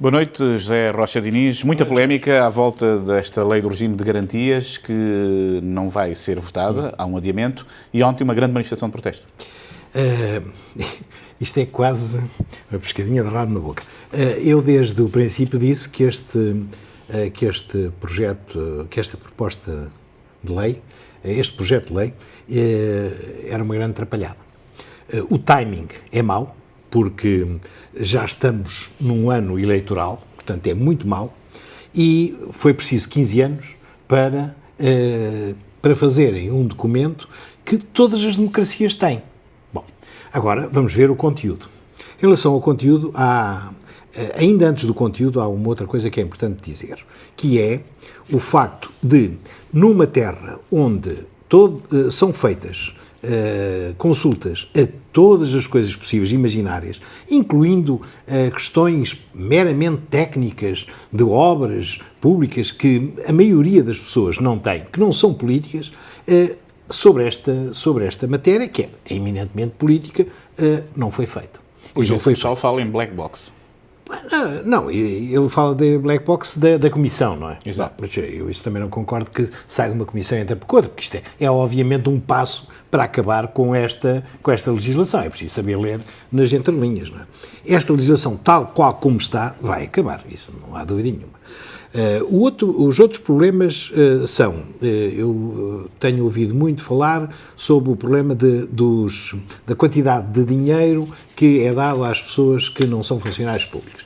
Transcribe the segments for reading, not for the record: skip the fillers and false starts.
Boa noite, José Rocha Diniz. Muita polémica à volta desta lei do regime de garantias que não vai ser votada, há um adiamento, e ontem uma grande manifestação de protesto. Isto é quase uma pescadinha de rabo na boca. Eu desde o princípio disse que este projeto, que esta proposta de lei, este projeto de lei, era uma grande atrapalhada. O timing é mau, porque já estamos num ano eleitoral, portanto é muito mau, e foi preciso 15 anos para fazerem um documento que todas as democracias têm. Bom, agora vamos ver o conteúdo. Em relação ao conteúdo, ainda antes do conteúdo, há uma outra coisa que é importante dizer, que é o facto de, numa terra onde são feitas consultas a todas as coisas possíveis e imaginárias, incluindo questões meramente técnicas de obras públicas que a maioria das pessoas não tem, que não são políticas, sobre esta matéria, que é eminentemente política, não foi feito. O pessoal fala em black box. Não, ele fala de black box da Comissão, não é? Exato. Mas eu isso também não concordo que saia de uma Comissão e entre por outra, porque isto é obviamente um passo para acabar com esta legislação. É preciso saber ler nas entrelinhas, não é? Esta legislação, tal qual como está, vai acabar, isso não há dúvida nenhuma. Os outros problemas são, eu tenho ouvido muito falar sobre o problema da quantidade de dinheiro que é dado às pessoas que não são funcionários públicos.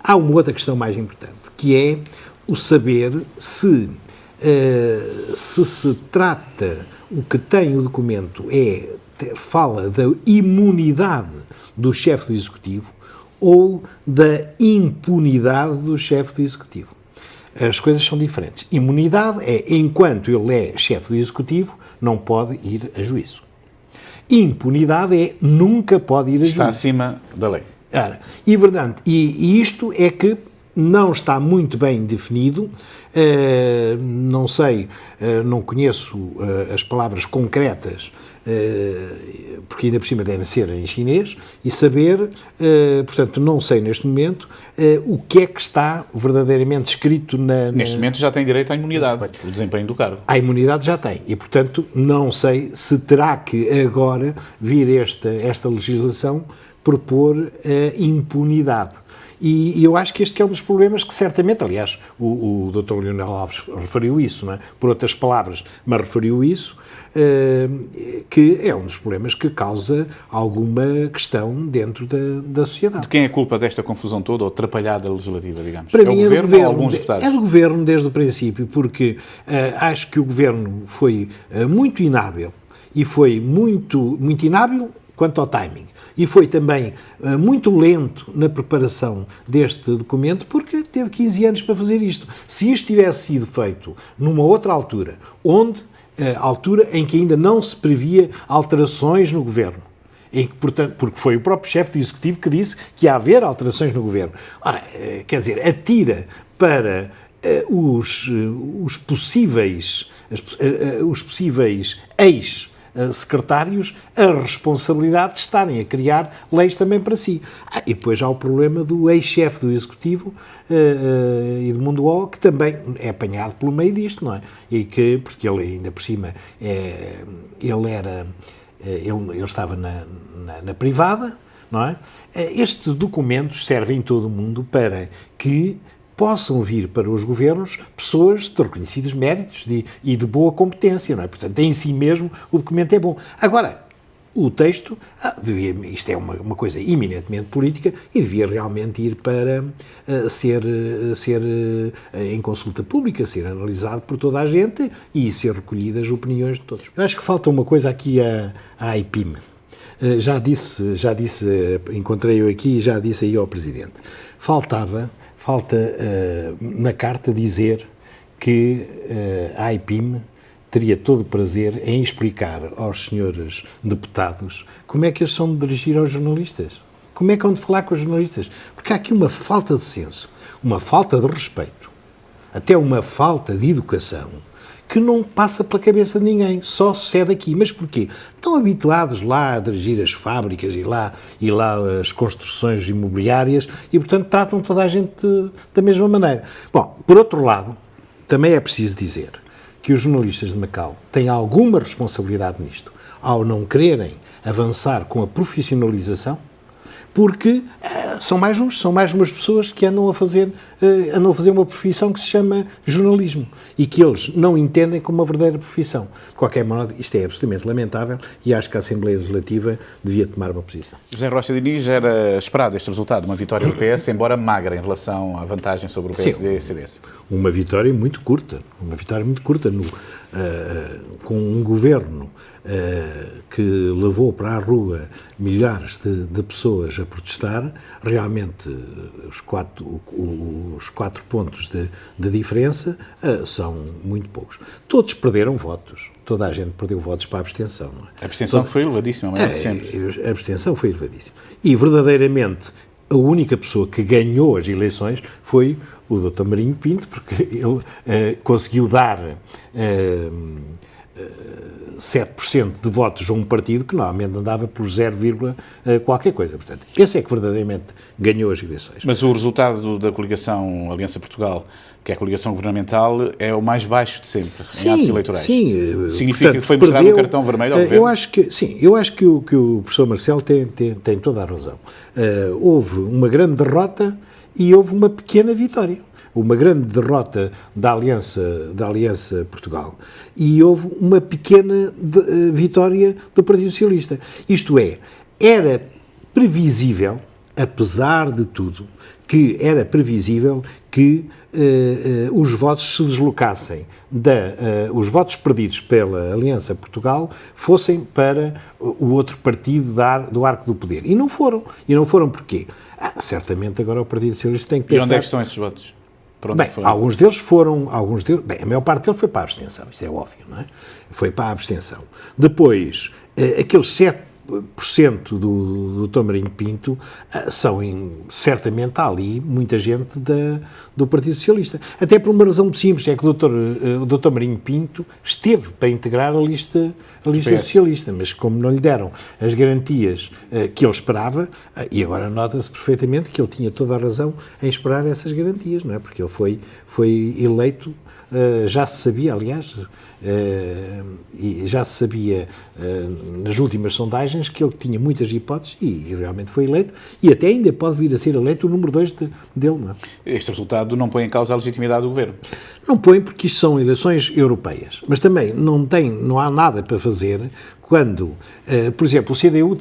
Há uma outra questão mais importante, que é o saber se se trata, o que tem o documento fala da imunidade do chefe do Executivo ou da impunidade do chefe do Executivo. As coisas são diferentes. Imunidade é, enquanto ele é chefe do Executivo, não pode ir a juízo. Impunidade é, nunca pode ir a juízo. Está acima da lei. E isto é que não está muito bem definido, não sei, não conheço as palavras concretas, porque ainda por cima devem ser em chinês, e saber, portanto, não sei neste momento, o que é que está verdadeiramente escrito Neste momento já tem direito à imunidade, o desempenho do cargo. A imunidade já tem, e portanto não sei se terá que agora vir esta legislação propor a impunidade. E eu acho que este é um dos problemas que certamente, aliás, o Dr. Leonel Alves referiu isso, não é? Por outras palavras, mas referiu isso, que é um dos problemas que causa alguma questão dentro da sociedade. De quem é a culpa desta confusão toda, ou atrapalhada legislativa, digamos? Para mim, o governo ou alguns deputados? É do governo desde o princípio, porque acho que o governo foi muito inábil, e foi muito inábil quanto ao timing. E foi também muito lento na preparação deste documento, porque teve 15 anos para fazer isto. Se isto tivesse sido feito numa outra altura, altura em que ainda não se previa alterações no governo, portanto, porque foi o próprio chefe do Executivo que disse que ia haver alterações no governo. Ora, quer dizer, atira para os possíveis secretários a responsabilidade de estarem a criar leis também para si. E depois há o problema do ex-chefe do Executivo, Edmundo O, que também é apanhado pelo meio disto, não é? Porque ele ainda por cima, ele estava na privada, não é? Estes documentos servem em todo o mundo para que possam vir para os governos pessoas de reconhecidos méritos e de boa competência, não é? Portanto, em si mesmo, o documento é bom. Agora, o texto, isto é uma coisa eminentemente política e devia realmente ir para ser em consulta pública, ser analisado por toda a gente e ser recolhidas as opiniões de todos. Eu acho que falta uma coisa aqui à AIPIM. Já disse, encontrei-o aqui e já disse aí ao Presidente. Falta na carta dizer que a AIPIM teria todo o prazer em explicar aos senhores deputados como é que eles são de dirigir aos jornalistas. Como é que hão de falar com os jornalistas? Porque há aqui uma falta de senso, uma falta de respeito, até uma falta de educação, que não passa pela cabeça de ninguém, só sucede aqui. Mas porquê? Estão habituados lá a dirigir as fábricas e lá as construções imobiliárias e, portanto, tratam toda a gente da mesma maneira. Bom, por outro lado, também é preciso dizer que os jornalistas de Macau têm alguma responsabilidade nisto, ao não quererem avançar com a profissionalização, porque são mais umas pessoas que andam a fazer uma profissão que se chama jornalismo e que eles não entendem como uma verdadeira profissão. De qualquer modo, isto é absolutamente lamentável e acho que a Assembleia Legislativa devia tomar uma posição. José Rocha Diniz, era esperado este resultado, uma vitória do PS, embora magra em relação à vantagem sobre o PSD e CDS. Uma vitória muito curta, com um governo que levou para a rua milhares de pessoas a protestar. Realmente os quatro pontos de diferença são muito poucos. Todos perderam votos. Toda a gente perdeu votos para a abstenção. Não é? A abstenção foi elevadíssima, mas é sempre. A abstenção foi elevadíssima. E, verdadeiramente, a única pessoa que ganhou as eleições foi o Dr. Marinho Pinto, porque ele conseguiu dar 7% de votos a um partido que normalmente andava por 0, qualquer coisa. Portanto, esse é que verdadeiramente ganhou as eleições. Mas o resultado da coligação Aliança Portugal, que é a coligação governamental, é o mais baixo de sempre, em atos eleitorais. Sim. Significa, portanto, que foi mostrado um cartão vermelho ao governo? Eu acho que o professor Marcelo tem toda a razão. Houve uma grande derrota e houve uma pequena vitória. Uma grande derrota da Aliança Portugal e houve uma pequena vitória do Partido Socialista. Isto é, era previsível, apesar de tudo, que era previsível que os votos se deslocassem, os votos perdidos pela Aliança Portugal fossem para o outro partido do Arco do Poder. E não foram. E não foram porquê? Certamente agora o Partido Socialista tem que pensar... E onde é que estão esses votos? Bem, alguns deles, a maior parte deles foi para a abstenção, isso é óbvio, não é? Foi para a abstenção. Depois, aqueles 7% do Dr. Marinho Pinto certamente há ali muita gente do Partido Socialista. Até por uma razão muito simples, é que o Dr. Marinho Pinto esteve para integrar a lista socialista, mas como não lhe deram as garantias que ele esperava, e agora nota-se perfeitamente que ele tinha toda a razão em esperar essas garantias, não é? Porque ele foi eleito, já se sabia, aliás, nas últimas sondagens que ele tinha muitas hipóteses e realmente foi eleito e até ainda pode vir a ser eleito o número 2 dele. Não é? Este resultado não põe em causa a legitimidade do governo? Não põe, porque isto são eleições europeias, mas também não há nada para fazer quando, por exemplo, o CDU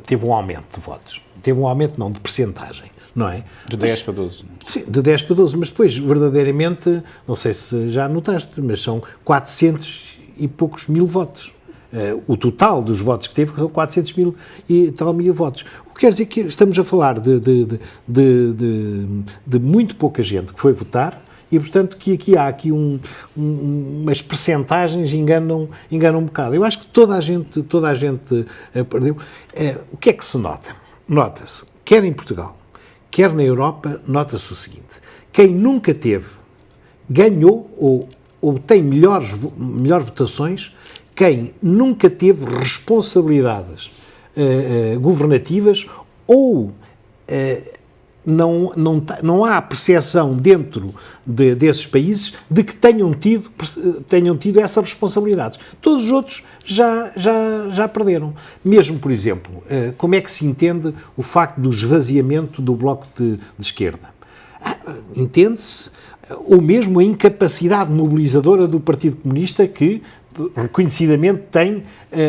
teve um aumento de votos, teve um aumento de percentagem. Não é? De 10 para 12. Sim, de 10 para 12, mas depois, verdadeiramente, não sei se já notaste, mas são 400 e poucos mil votos. O total dos votos que teve são 400 mil e tal mil votos. O que quer dizer que estamos a falar de muito pouca gente que foi votar e, portanto, que há umas percentagens enganam um bocado. Eu acho que toda a gente perdeu. O que é que se nota? Nota-se, quer em Portugal, quer na Europa, nota-se o seguinte: quem nunca teve, ganhou ou tem melhores votações, quem nunca teve responsabilidades governativas ou não há percepção dentro desses países de que tenham tido essas responsabilidades. Todos os outros já perderam. Mesmo, por exemplo, como é que se entende o facto do esvaziamento do Bloco de Esquerda? Entende-se, ou mesmo a incapacidade mobilizadora do Partido Comunista, que reconhecidamente tem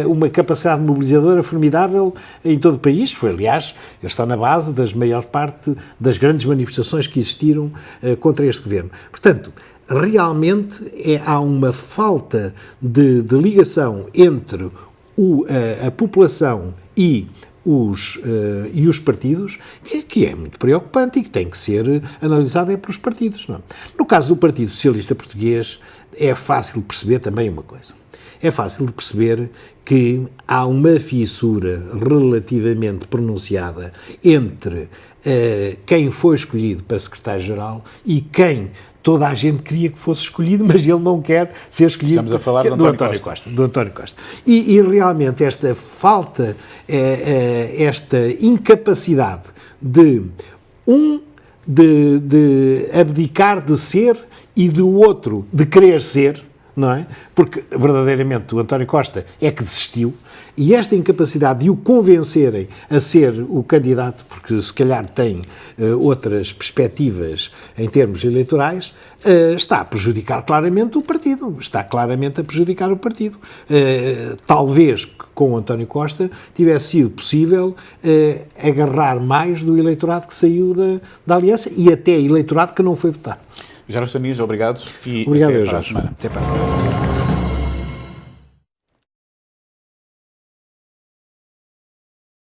uma capacidade mobilizadora formidável em todo o país. Aliás, ele está na base da maior parte das grandes manifestações que existiram contra este governo. Portanto, realmente há uma falta de ligação entre a população e os partidos, que é muito preocupante e que tem que ser analisada pelos partidos. Não é? No caso do Partido Socialista Português, é fácil de perceber também uma coisa. É fácil de perceber que há uma fissura relativamente pronunciada entre quem foi escolhido para secretário-geral e quem toda a gente queria que fosse escolhido, mas ele não quer ser escolhido. Estamos a falar do António Costa. Do António Costa. E realmente esta falta, esta incapacidade de abdicar de ser e do outro de querer ser, não é? Porque verdadeiramente o António Costa é que desistiu, e esta incapacidade de o convencerem a ser o candidato, porque se calhar tem outras perspectivas em termos eleitorais, está a prejudicar claramente o partido. Está claramente a prejudicar o partido. Talvez com o António Costa tivesse sido possível agarrar mais do eleitorado que saiu da aliança e até eleitorado que não foi votar. Jairo Samias, obrigado e Obrigado, até para a Jorge. semana. Até para a semana.